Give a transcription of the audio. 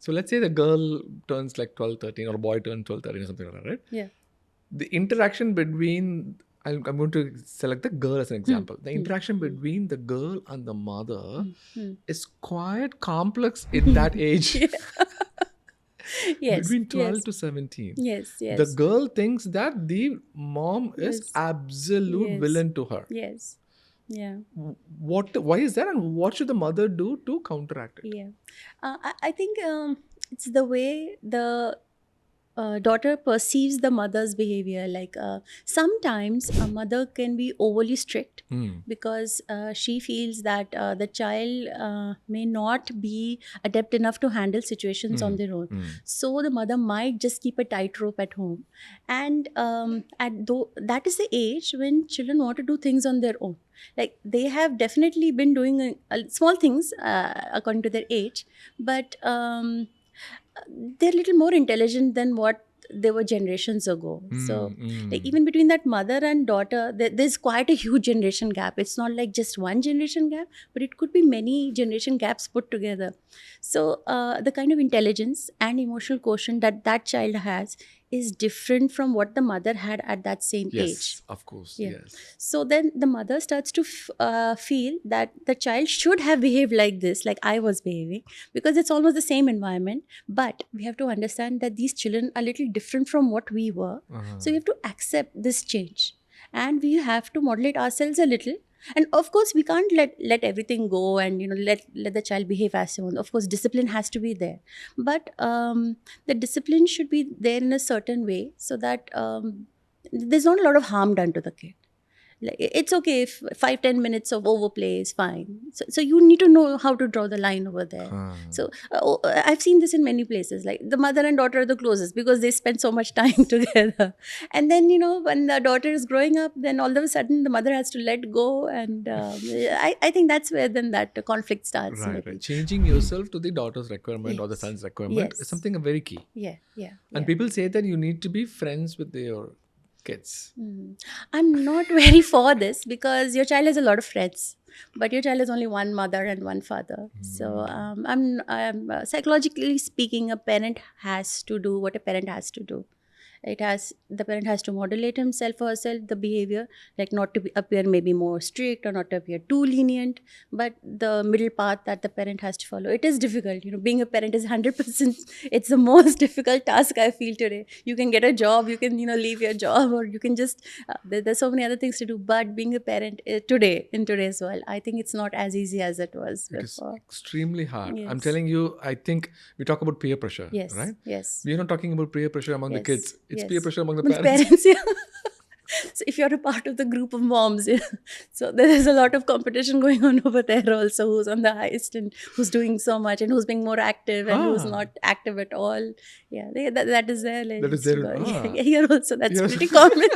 So let's say the girl turns like 12, 13 or a boy turns 12, 13 or something like that, right? Yeah. The interaction between, I'm going to select the girl as an example. The interaction between the girl and the mother is quite complex in that age. Yes. Between 12 Yes. to 17. Yes. The Yes. girl thinks that the mom is Yes. absolute Yes. villain to her. Yes. Yeah. Why is that, and what should the mother do to counteract it? Yeah. I think it's the way the daughter perceives the mother's behavior. Like sometimes a mother can be overly strict because she feels that the child may not be adept enough to handle situations on their own. So the mother might just keep a tightrope at home, and that is the age when children want to do things on their own. Like they have definitely been doing small things according to their age, but they're a little more intelligent than what they were generations ago. So like even between that mother and daughter, there's quite a huge generation gap. It's not like just one generation gap, but it could be many generation gaps put together. So the kind of intelligence and emotional quotient that that child has is different from what the mother had at that same age. Yes, of course. Yeah. Yes. So then the mother starts to feel that the child should have behaved like this, like I was behaving, because it's almost the same environment. But we have to understand that these children are a little different from what we were. So we have to accept this change, and we have to modulate ourselves a little. And of course, we can't let everything go and let the child behave as they want. Of course, discipline has to be there, but the discipline should be there in a certain way so that there's not a lot of harm done to the kid. Like it's okay if 5-10 minutes of overplay is fine. So you need to know how to draw the line over there. So I've seen this in many places. Like the mother and daughter are the closest because they spend so much time together. And then when the daughter is growing up, then all of a sudden the mother has to let go, and I think that's where then that conflict starts. Right. Changing yourself to the daughter's requirement or the son's requirement is something very key. Yeah. And people say that you need to be friends with your kids. I'm not very for this because your child has a lot of friends, but your child has only one mother and one father. So I'm psychologically speaking, a parent has to do what a parent has to do. The parent has to modulate himself or herself, the behavior, like not to appear maybe more strict or not to appear too lenient, but the middle path that the parent has to follow. It is difficult. Being a parent is 100%. It's the most difficult task I feel today. You can get a job, you can leave your job, or you can just there's so many other things to do. But being a parent today, in today's world, I think it's not as easy as it was before. It is extremely hard. Yes. I'm telling you, I think we talk about peer pressure, Yes. right? Yes. We're not talking about peer pressure among the kids. It's Yes. peer pressure among the With parents. Yeah. So if you're a part of the group of moms, so there is a lot of competition going on over there also. Who's on the highest and who's doing so much and who's being more active and who's not active at all. Yeah, that is there. That is there. Here also, that's Yes. pretty common.